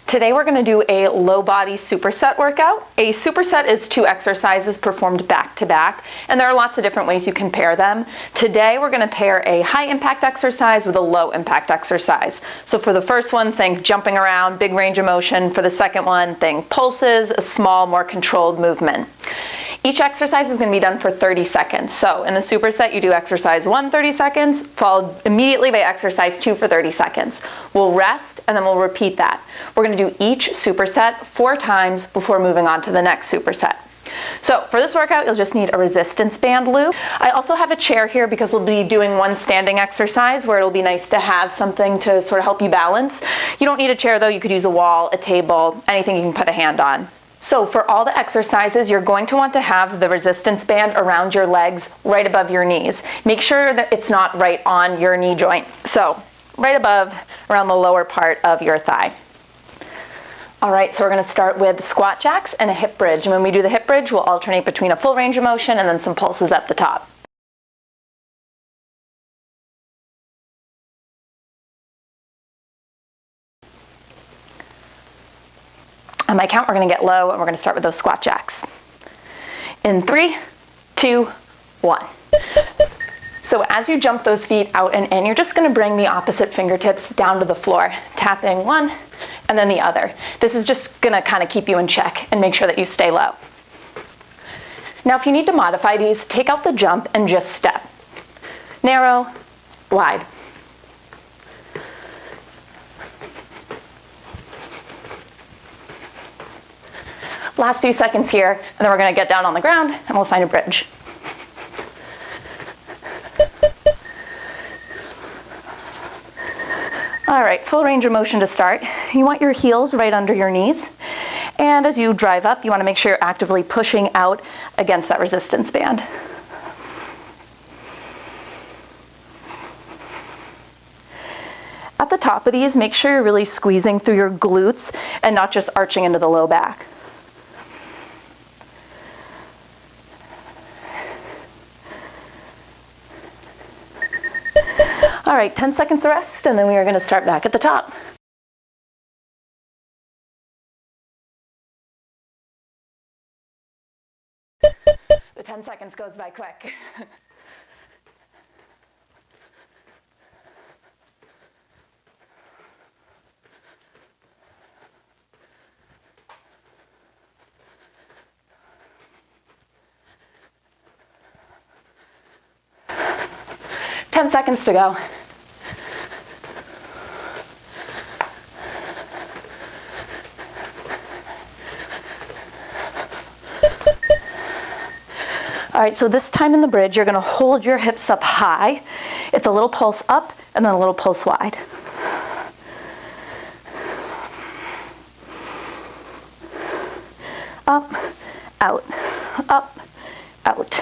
Today we're going to do a low body superset workout. A superset is 2 exercises performed back to back, and there are lots of different ways you can pair them. Today we're going to pair a high impact exercise with a low impact exercise. So for the first one, think jumping around, big range of motion. For the second one, think pulses, a small, more controlled movement. Each exercise is going to be done for 30 seconds. So in the superset, you do exercise 1 30 seconds, followed immediately by exercise 2 for 30 seconds. We'll rest and then we'll repeat that. We're going to do each superset 4 times before moving on to the next superset. So for this workout, you'll just need a resistance band loop. I also have a chair here because we'll be doing one standing exercise where it'll be nice to have something to sort of help you balance. You don't need a chair though, you could use a wall, a table, anything you can put a hand on. So for all the exercises, you're going to want to have the resistance band around your legs right above your knees. Make sure that it's not right on your knee joint. So right above, around the lower part of your thigh. All right, so we're going to start with squat jacks and a hip bridge. And when we do the hip bridge, we'll alternate between a full range of motion and then some pulses at the top. On my count, we're going to get low and we're going to start with those squat jacks. In 3, 2, 1. So as you jump those feet out and in, you're just going to bring the opposite fingertips down to the floor, tapping one and then the other. This is just going to kind of keep you in check and make sure that you stay low. Now if you need to modify these, take out the jump and just step. Narrow, wide. Last few seconds here, and then we're going to get down on the ground and we'll find a bridge. All right, full range of motion to start. You want your heels right under your knees. And as you drive up, you want to make sure you're actively pushing out against that resistance band. At the top of these, make sure you're really squeezing through your glutes and not just arching into the low back. All right, 10 seconds of rest, and then we are going to start back at the top. The 10 seconds goes by quick. Ten seconds to go. All right, so this time in the bridge, you're going to hold your hips up high. It's a little pulse up and then a little pulse wide. Up, out, up, out.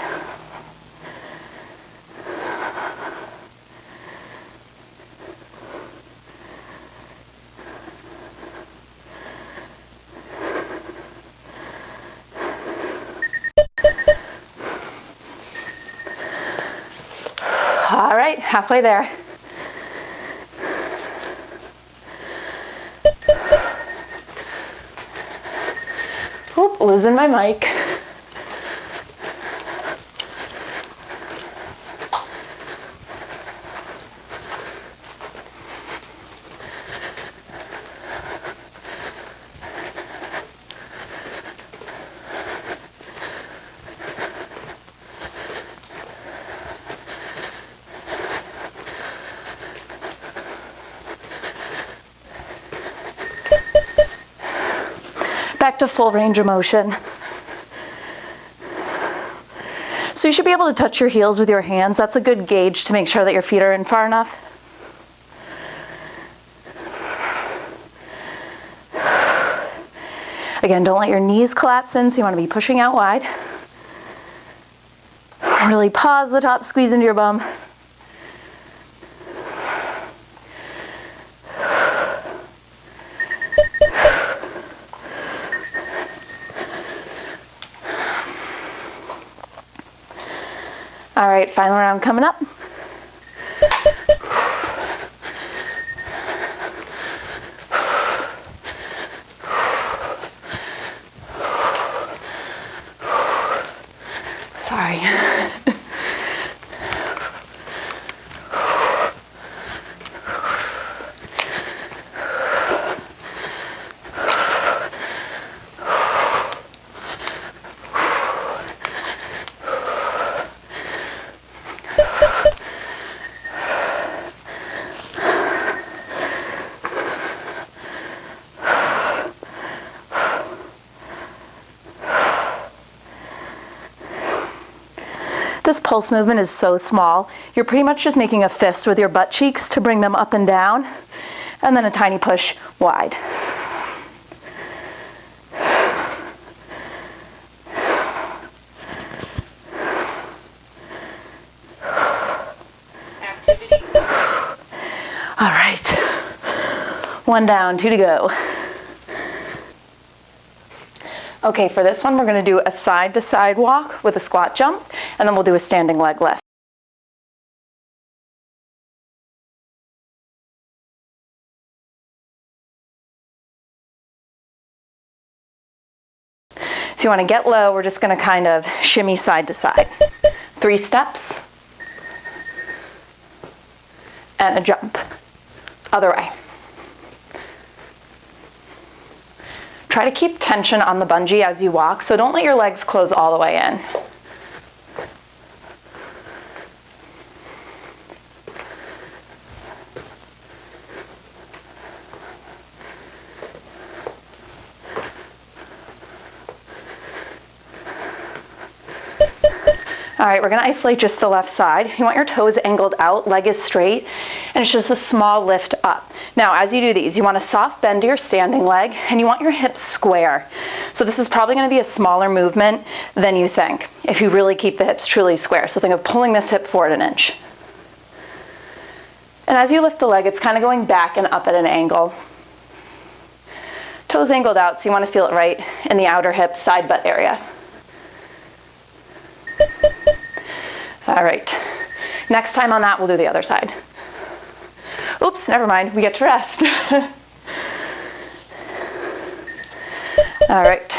All right, halfway there. Oop, losing my mic. Back to full range of motion. So you should be able to touch your heels with your hands. That's a good gauge to make sure that your feet are in far enough. Again, don't let your knees collapse in, so you want to be pushing out wide. Really pause the top, squeeze into your bum. All right, final round coming up. Sorry. This pulse movement is so small. You're pretty much just making a fist with your butt cheeks to bring them up and down, and then a tiny push wide. Activity. All right, one down, 2 to go. Okay, for this one, we're going to do a side-to-side walk with a squat jump, and then we'll do a standing leg lift. So you want to get low, we're just going to kind of shimmy side to side. 3 steps, and a jump. Other way. Try to keep tension on the bungee as you walk, so don't let your legs close all the way in. All right, we're gonna isolate just the left side. You want your toes angled out, leg is straight, and it's just a small lift up. Now, as you do these, you want a soft bend to your standing leg, and you want your hips square. So this is probably gonna be a smaller movement than you think, if you really keep the hips truly square. So think of pulling this hip forward an inch. And as you lift the leg, it's kind of going back and up at an angle. Toes angled out, so you wanna feel it right in the outer hip, side butt area. All right, next time on that, we'll do the other side. Oops, never mind, we get to rest. All right.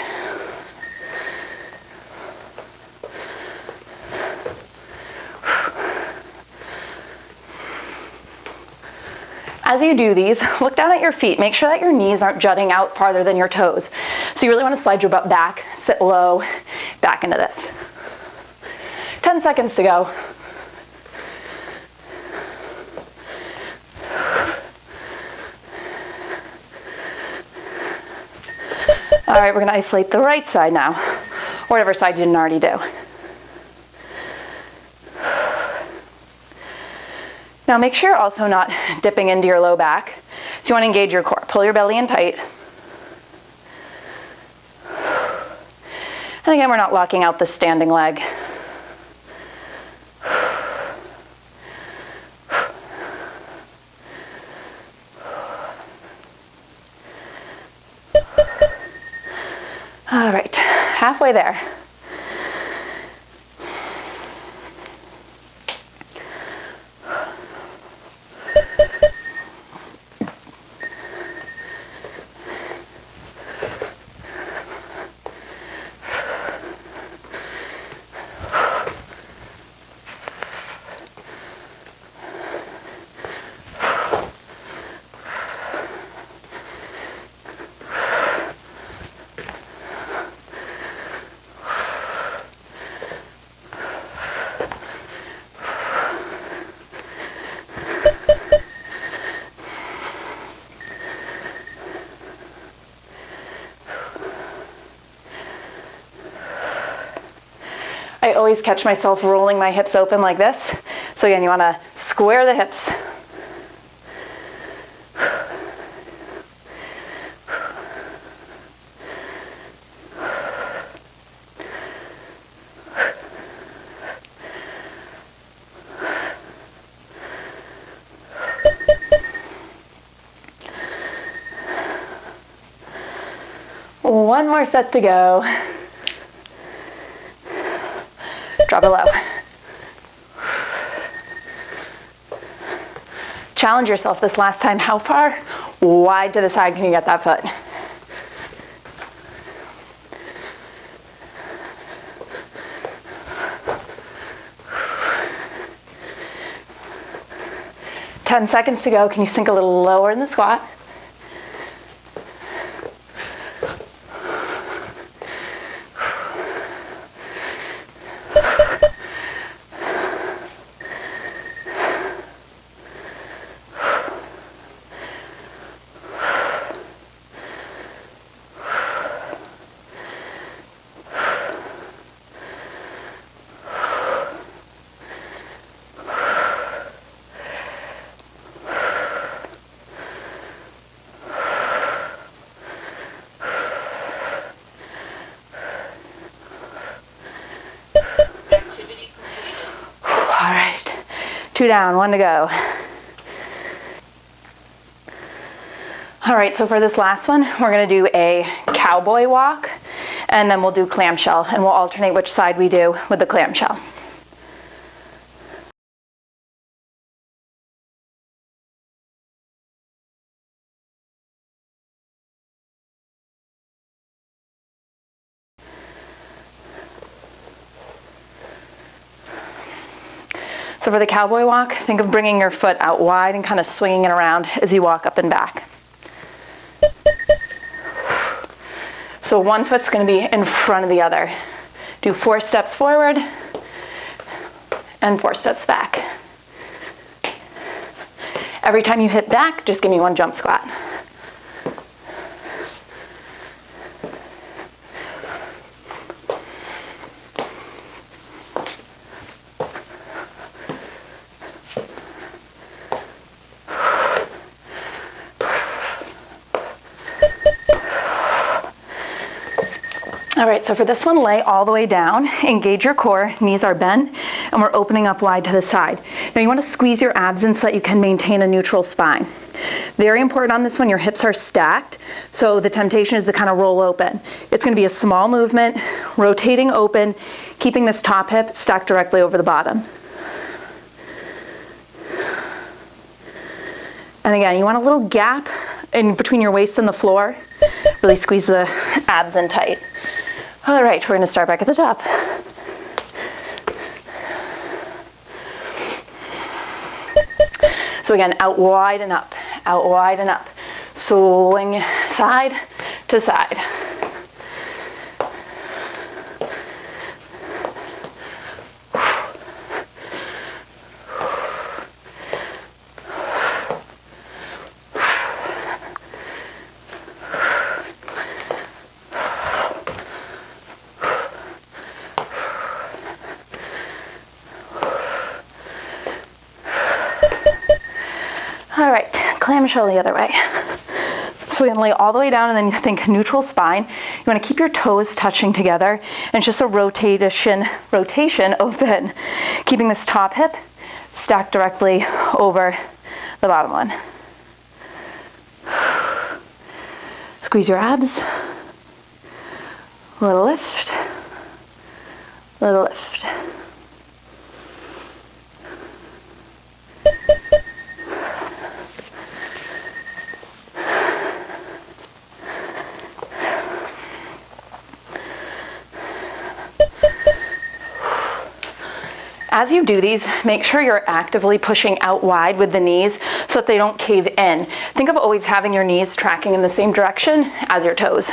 As you do these, look down at your feet. Make sure that your knees aren't jutting out farther than your toes. So you really want to slide your butt back, sit low, back into this. 10 seconds to go. All right, we're going to isolate the right side now, or whatever side you didn't already do. Now make sure you're also not dipping into your low back. So you want to engage your core. Pull your belly in tight. And again, we're not locking out the standing leg. All right, halfway there. I always catch myself rolling my hips open like this. So again, you want to square the hips. One more set to go. Drop it low. Challenge yourself this last time. How far wide to the side can you get that foot? Ten seconds to go. Can you sink a little lower in the squat? All right, 2 down, 1 to go. All right, so for this last one, we're gonna do a cowboy walk, and then we'll do clamshell, and we'll alternate which side we do with the clamshell. So for the cowboy walk, think of bringing your foot out wide and kind of swinging it around as you walk up and back. So one foot's going to be in front of the other. Do 4 steps forward and 4 steps back. Every time you hit back, just give me 1 jump squat. All right, so for this one, lay all the way down, engage your core, knees are bent, and we're opening up wide to the side. Now you want to squeeze your abs in so that you can maintain a neutral spine. Very important on this one, your hips are stacked, so the temptation is to kind of roll open. It's going to be a small movement, rotating open, keeping this top hip stacked directly over the bottom. And again, you want a little gap in between your waist and the floor. Really squeeze the abs in tight. All right, we're going to start back at the top. So again, out wide and up, out wide and up. Swing side to side. All right, clamshell the other way. So we're gonna lay all the way down and then you think neutral spine. You wanna keep your toes touching together and it's just a rotation open. Keeping this top hip stacked directly over the bottom one. Squeeze your abs. Little lift, little lift. As you do these, make sure you're actively pushing out wide with the knees so that they don't cave in. Think of always having your knees tracking in the same direction as your toes.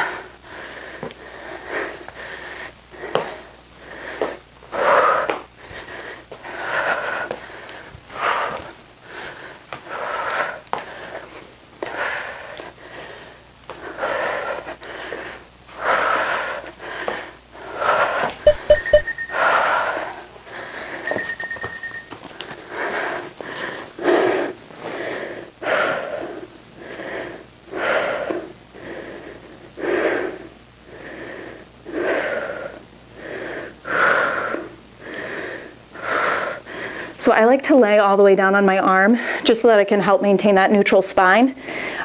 So I like to lay all the way down on my arm just so that I can help maintain that neutral spine.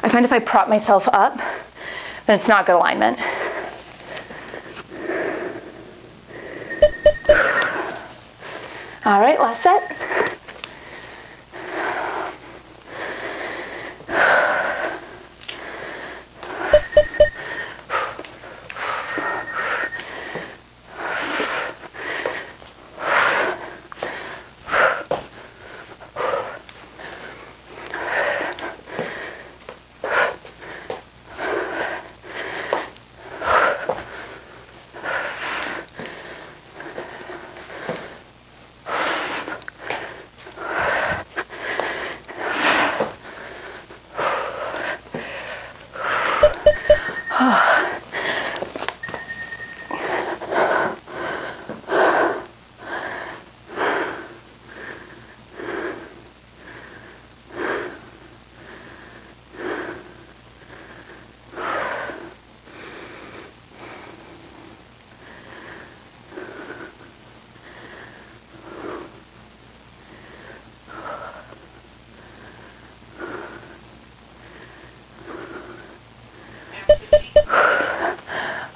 I find if I prop myself up, then it's not good alignment. All right, last set.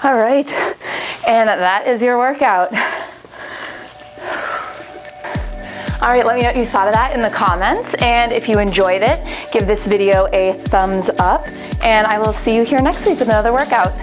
All right, and that is your workout. All right, let me know what you thought of that in the comments, and if you enjoyed it, give this video a thumbs up, and I will see you here next week with another workout.